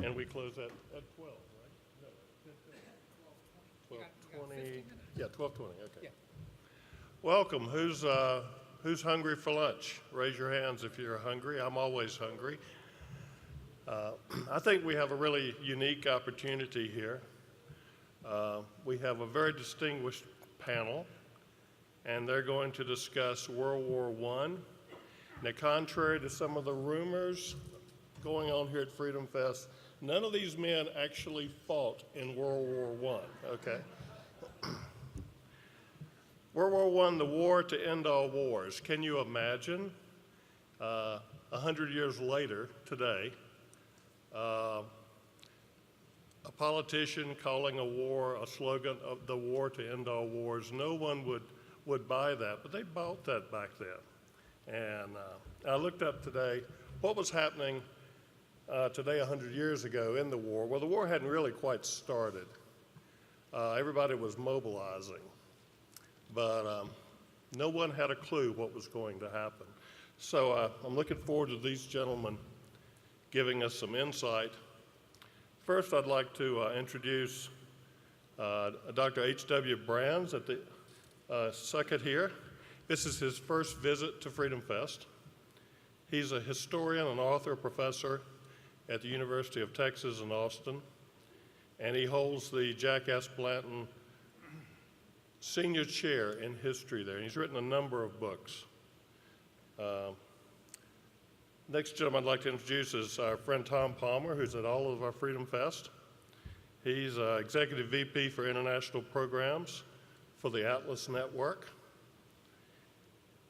And we close at 12, right? No, 12:20. Yeah, 12:20, okay. Yeah. Welcome. Who's hungry for lunch? Raise your hands if you're hungry. I'm always hungry. I think we have a really unique opportunity here. We have a very distinguished panel, and they're going to discuss World War I. Now, contrary to some of the rumors going on here at FreedomFest, none of these men actually fought in World War I, okay? World War I, the war to end all wars. Can you imagine 100 years later today, a politician calling a war, a slogan of the war to end all wars? No one would buy that, but they bought that back then. And I looked up today what was happening today 100 years ago in the war. Well, the war hadn't really quite started. Everybody was mobilizing, but no one had a clue what was going to happen. So I'm looking forward to these gentlemen giving us some insight. First, I'd like to introduce Dr. H.W. Browne at the second here. This is his first visit to FreedomFest. He's a historian, an author, professor at the University of Texas in Austin, and he holds the Jack S. Blanton Senior Chair in History there. And he's written a number of books. Next gentleman I'd like to introduce is our friend Tom Palmer, who's at all of our Freedom Fest. He's Executive VP for International Programs for the Atlas Network.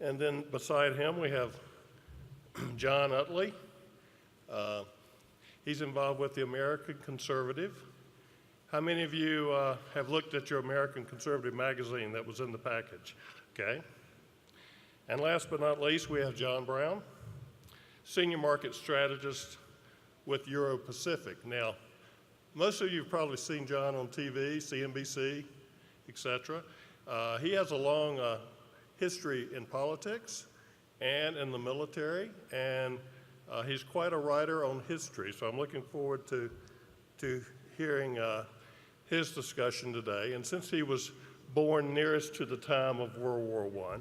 And then beside him we have Jon Utley. He's involved with the American Conservative. How many of you have looked at your American Conservative magazine that was in the package? Okay. And last but not least, we have John Browne, Senior Market Strategist with Euro Pacific. Now, most of you have probably seen John on TV, CNBC, etc. He has a long history in politics and in the military, and he's quite a writer on history, so I'm looking forward to hearing his discussion today. And since he was born nearest to the time of World War I,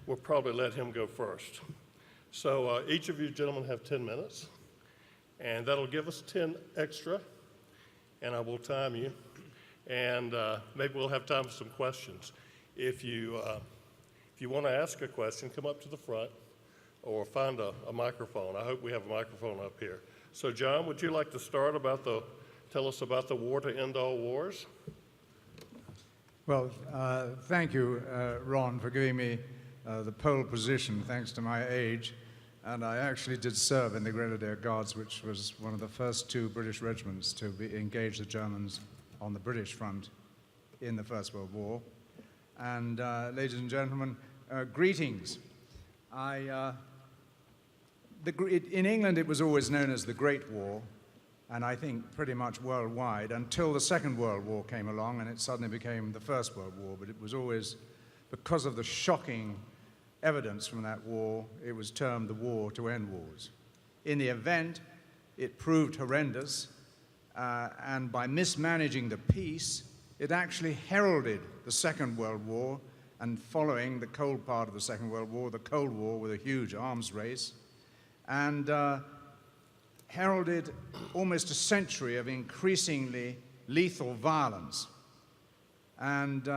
we'll probably let him go first. So each of you gentlemen have 10 minutes, and that'll give us 10 extra, and I will time you, and maybe we'll have time for some questions. If you want to ask a question, come up to the front or find a microphone. I hope we have a microphone up here. So John, would you like to start tell us about the war to end all wars? Well, thank you, Ron, for giving me the pole position, thanks to my age. And I actually did serve in the Grenadier Guards, which was one of the first two British regiments to engage the Germans on the British front in the First World War. And ladies and gentlemen, greetings. In England, it was always known as the Great War, and I think pretty much worldwide, until the Second World War came along, and it suddenly became the First World War. But it was always, because of the shocking evidence from that war, it was termed the war to end wars. In the event, it proved horrendous, and by mismanaging the peace, it actually heralded the Second World War, and following the cold part of the Second World War, the Cold War with a huge arms race, and heralded almost a century of increasingly lethal violence and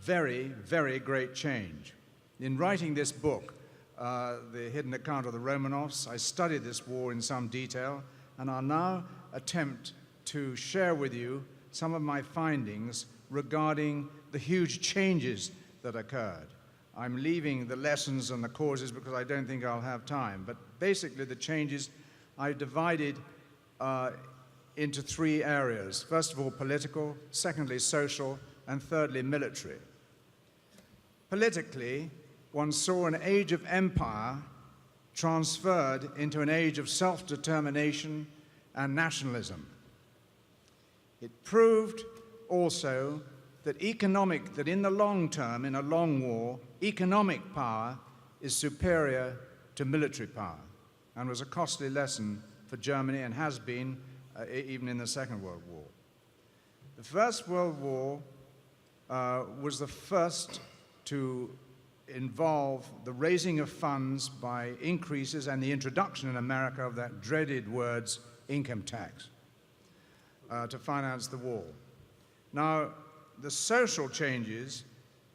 very, very great change. In writing this book, The Hidden Account of the Romanovs, I studied this war in some detail, and I'll now attempt to share with you some of my findings regarding the huge changes that occurred. I'm leaving the lessons and the causes because I don't think I'll have time, but basically the changes I divided into three areas. First of all, political, secondly, social, and thirdly, military. Politically, one saw an age of empire transferred into an age of self-determination and nationalism. It proved also that in the long term, in a long war, economic power is superior to military power, and was a costly lesson for Germany and has been even in the Second World War. The First World War was the first to involve the raising of funds by increases and the introduction in America of that dreaded words, income tax, to finance the war. Now, the social changes,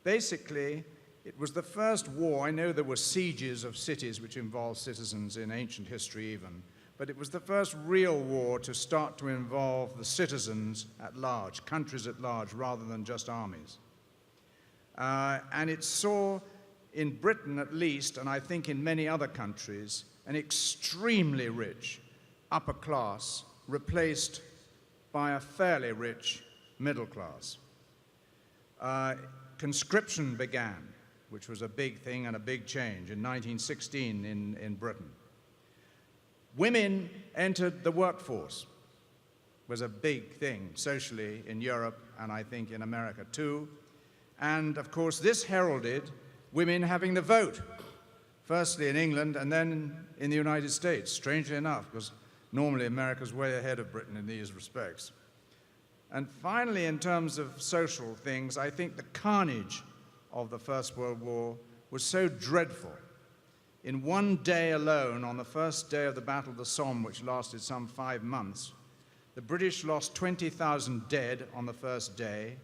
basically, it was the first war. I know there were sieges of cities which involved citizens in ancient history even, but it was the first real war to start to involve the citizens at large, countries at large, rather than just armies. And it saw, in Britain at least, and I think in many other countries, an extremely rich upper class replaced by a fairly rich middle class. Conscription began, which was a big thing and a big change in 1916 in Britain. Women entered the workforce, was a big thing socially in Europe and I think in America too. And of course this heralded women having the vote, firstly in England and then in the United States, strangely enough, because normally America's way ahead of Britain in these respects. And finally, in terms of social things, I think the carnage of the First World War was so dreadful. In one day alone, on the first day of the Battle of the Somme, which lasted some 5 months, the British lost 20,000 dead on the first day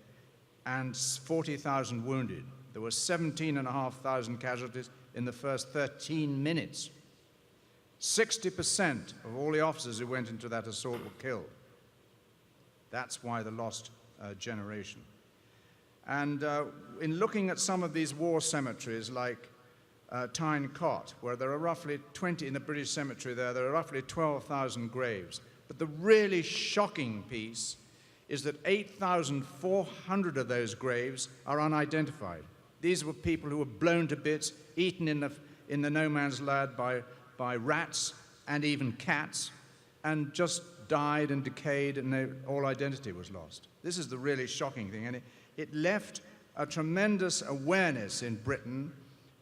and 40,000 wounded. There were 17,500 casualties in the first 13 minutes. 60% of all the officers who went into that assault were killed. That's why the lost generation. And in looking at some of these war cemeteries like Tyne Cot, where there are roughly 20, in the British cemetery there are roughly 12,000 graves. But the really shocking piece is that 8,400 of those graves are unidentified. These were people who were blown to bits, eaten in the no man's land by rats and even cats, and just died and decayed, and all identity was lost. This is the really shocking thing, and it left a tremendous awareness in Britain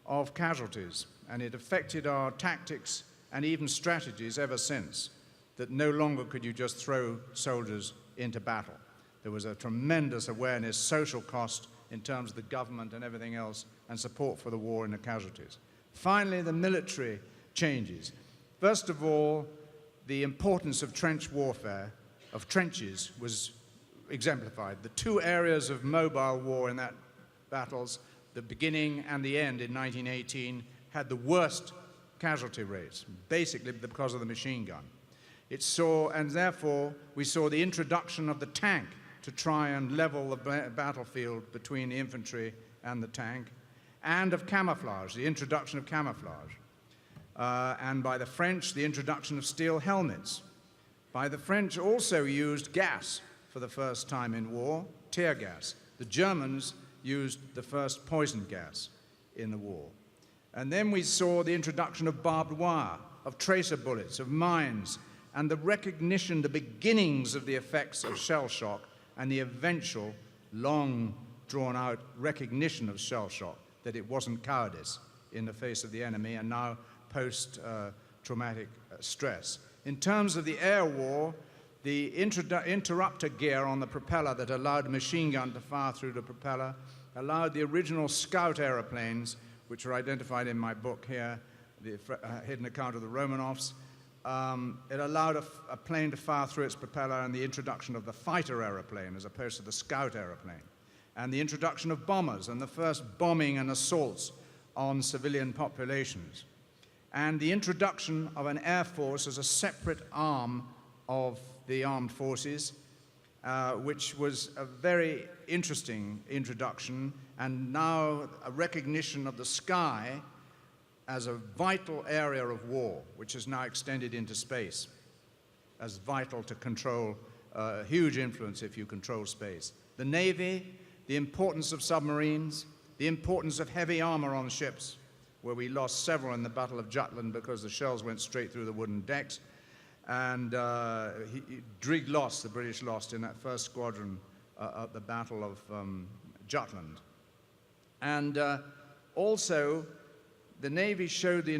of casualties, and it affected our tactics and even strategies ever since, that no longer could you just throw soldiers into battle. There was a tremendous awareness, social cost in terms of the government and everything else, and support for the war and the casualties. Finally, the military changes. First of all, the importance of trench warfare, of trenches, was exemplified. The two areas of mobile war in that battles, the beginning and the end in 1918, had the worst casualty rates, basically because of the machine gun. It saw, and therefore, we saw the introduction of the tank to try and level the battlefield between the infantry and the tank, and of camouflage, the introduction of camouflage. And by the French, the introduction of steel helmets. By the French also used gas for the first time in war, tear gas. The Germans used the first poison gas in the war. And then we saw the introduction of barbed wire, of tracer bullets, of mines, and the recognition, the beginnings of the effects of shell shock and the eventual, long drawn-out recognition of shell shock, that it wasn't cowardice in the face of the enemy, and now post-traumatic stress. In terms of the air war, the interrupter gear on the propeller that allowed a machine gun to fire through the propeller allowed the original Scout aeroplanes, which are identified in my book here, the hidden account of the Romanovs. It allowed a plane to fire through its propeller, and the introduction of the fighter aeroplane as opposed to the Scout aeroplane, and the introduction of bombers and the first bombing and assaults on civilian populations, and the introduction of an air force as a separate arm of the armed forces, which was a very interesting introduction, and now a recognition of the sky as a vital area of war, which is now extended into space, as vital to control, huge influence if you control space. The Navy, the importance of submarines, the importance of heavy armor on ships, where we lost several in the Battle of Jutland because the shells went straight through the wooden decks. And Drigg lost, the British lost in that first squadron at the Battle of Jutland. And also, the Navy showed the